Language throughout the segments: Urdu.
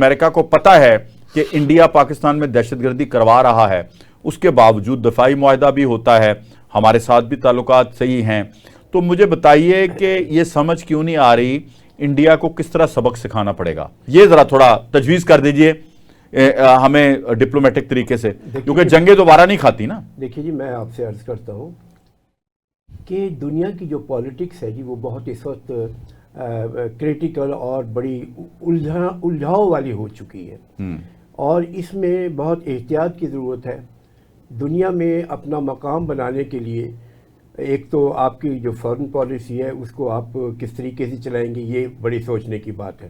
امریکہ کو پتہ ہے کہ انڈیا پاکستان میں دہشت گردی کروا رہا ہے، اس کے باوجود دفاعی معاہدہ بھی ہوتا ہے، ہمارے ساتھ بھی تعلقات صحیح ہیں، تو مجھے بتائیے کہ یہ سمجھ کیوں نہیں آ رہی انڈیا کو کس طرح سبق سکھانا پڑے گا؟ یہ ذرا تھوڑا تجویز کر دیجئے ہمیں ڈپلومیٹک طریقے سے، کیونکہ جنگیں دوبارہ نہیں کھاتی نا۔ دیکھیے جی، میں آپ سے عرض کرتا ہوں کہ دنیا کی جو پالیٹکس ہے جی وہ بہت اس وقت کریٹیکل اور بڑی الجھاؤ والی ہو چکی ہے، اور اس میں بہت احتیاط کی ضرورت ہے۔ دنیا میں اپنا مقام بنانے کے لیے ایک تو آپ کی جو فارن پالیسی ہے اس کو آپ کس طریقے سے چلائیں گے، یہ بڑی سوچنے کی بات ہے۔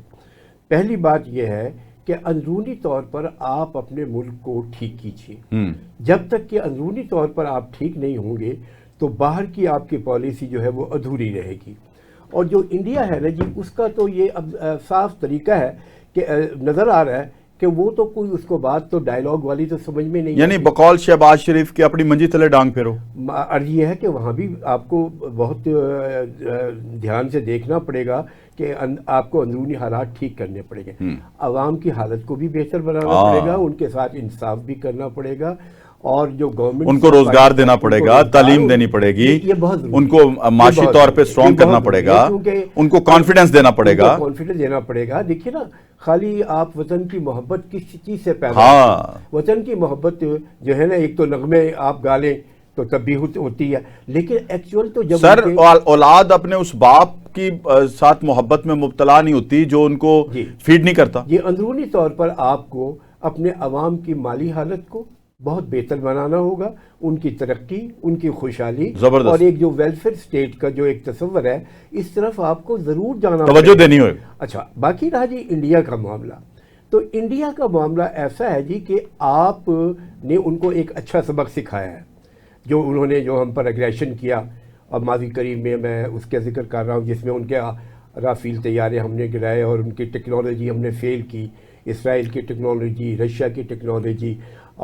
پہلی بات یہ ہے کہ اندرونی طور پر آپ اپنے ملک کو ٹھیک کیجیے۔ جب تک کہ اندرونی طور پر آپ ٹھیک نہیں ہوں گے تو باہر کی آپ کی پالیسی جو ہے وہ ادھوری رہے گی۔ اور جو انڈیا ہے نا جی، اس کا تو یہ اب صاف طریقہ ہے کہ نظر آ رہا ہے کہ وہ تو کوئی اس کو بات تو ڈائیلاگ والی تو سمجھ میں نہیں، یعنی بقول شہباز شریف کے اپنی منجی تلے ڈانگ پھیرو۔ عرض یہ ہے کہ وہاں بھی آپ کو بہت دھیان سے دیکھنا پڑے گا کہ آپ کو اندرونی حالات ٹھیک کرنے پڑیں گے، عوام کی حالت کو بھی بہتر بنانا پڑے گا، ان کے ساتھ انصاف بھی کرنا پڑے گا، اور جو گورنمنٹ ان کو روزگار دینا پڑے گا، تعلیم دینی پڑے گی، ان کو معاشی طور پہ سٹرونگ کرنا پڑے گا، ان کو کانفیڈنس دینا پڑے گا۔ کانفیڈنس دینا پڑے گا۔ دیکھیے نا، خالی آپ وطن کی محبت کس چیز سے پیدا وطن کی محبت جو ہے نا، ایک تو نغمے آپ گا لیں تو تب بھی ہوتی ہے، لیکن ایکچوئل تو جب سر اولاد اپنے اس باپ کی ساتھ محبت میں مبتلا نہیں ہوتی جو ان کو فیڈ نہیں کرتا۔ یہ اندرونی طور پر آپ کو اپنے عوام کی مالی حالت کو بہت بہتر بنانا ہوگا، ان کی ترقی، ان کی خوشحالی، اور ایک جو ویلفیئر اسٹیٹ کا جو ایک تصور ہے اس طرف آپ کو ضرور جانا توجہ دینی ہوگی۔ اچھا، باقی رہا جی انڈیا کا معاملہ، تو انڈیا کا معاملہ ایسا ہے جی کہ آپ نے ان کو ایک اچھا سبق سکھایا ہے، جو انہوں نے جو ہم پر اگریشن کیا، اور ماضی قریب میں اس کا ذکر کر رہا ہوں، جس میں ان کے رافیل طیارے ہم نے گرائے اور ان کی ٹیکنالوجی ہم نے فیل کی، اسرائیل کی ٹیکنالوجی، رشیا کی ٹیکنالوجی،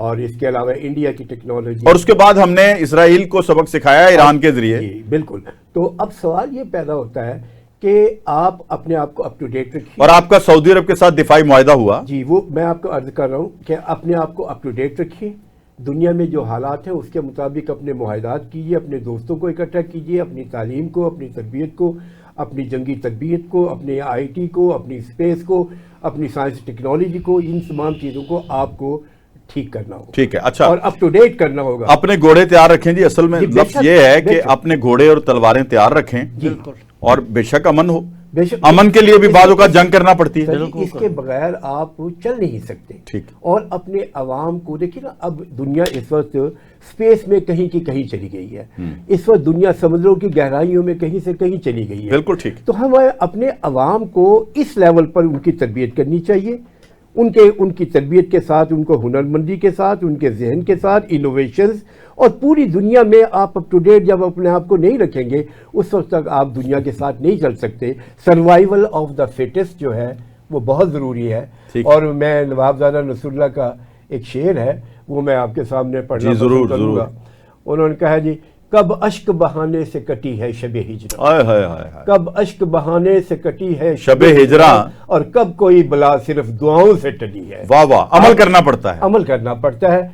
اور اس کے علاوہ انڈیا کی ٹیکنالوجی، اور اس کے بعد ہم نے اسرائیل کو سبق سکھایا ایران کے ذریعے۔ جی بالکل۔ تو اب سوال یہ پیدا ہوتا ہے کہ آپ اپنے آپ کو اپ ٹو ڈیٹ رکھیے، اور آپ کا سعودی عرب کے ساتھ دفاعی معاہدہ ہوا۔ جی، وہ میں آپ کو عرض کر رہا ہوں کہ اپنے آپ کو اپ ٹو ڈیٹ رکھیے، دنیا میں جو حالات ہیں اس کے مطابق اپنے معاہدات کیجیے، اپنے دوستوں کو اکٹھا کیجیے، اپنی تعلیم کو، اپنی تربیت کو، اپنی جنگی تربیت کو، اپنی آئی ٹی کو، اپنی اسپیس کو، اپنی سائنس ٹیکنالوجی کو، ان تمام چیزوں کو آپ کو ٹھیک کرنا ہوگا۔ ٹھیک ہے، اچھا، اور اپ ٹو ڈیٹ کرنا ہوگا۔ اپنے گھوڑے تیار رکھیں جی، اصل میں لفظ یہ ہے کہ اپنے گھوڑے اور تلواریں تیار رکھیں، اور بے شک امن ہو، امن کے لیے بھی بعض اوقات جنگ کرنا پڑتی ہے، اس کے بغیر آپ چل نہیں سکتے۔ ٹھیک، اور اپنے عوام کو دیکھیے نا، اب دنیا اس وقت سپیس میں کہیں کی کہیں چلی گئی ہے، اس وقت دنیا سمندروں کی گہرائیوں میں کہیں سے کہیں چلی گئی ہے۔ بالکل ٹھیک۔ تو ہمیں اپنے عوام کو اس لیول پر ان کی تربیت کرنی چاہیے، ان کی تربیت کے ساتھ، ان کو ہنرمندی کے ساتھ، ان کے ذہن کے ساتھ انوویشنز، اور پوری دنیا میں آپ اپ ٹو ڈیٹ جب اپنے آپ کو نہیں رکھیں گے اس وقت تک آپ دنیا کے ساتھ نہیں چل سکتے۔ سروائیول آف دا فٹسٹ جو ہے وہ بہت ضروری ہے، اور میں نوابزادہ نصر اللہ کا ایک شعر ہے وہ میں آپ کے سامنے پڑھنا پسند کروں گا۔ انہوں نے کہا جی، کب اشک بہانے سے کٹی ہے شب ہجراں، کب اشک بہانے سے کٹی ہے شب ہجراں، اور کب کوئی بلا صرف دعاؤں سے ٹلی ہے۔ واہ واہ، عمل کرنا پڑتا ہے، عمل کرنا پڑتا ہے۔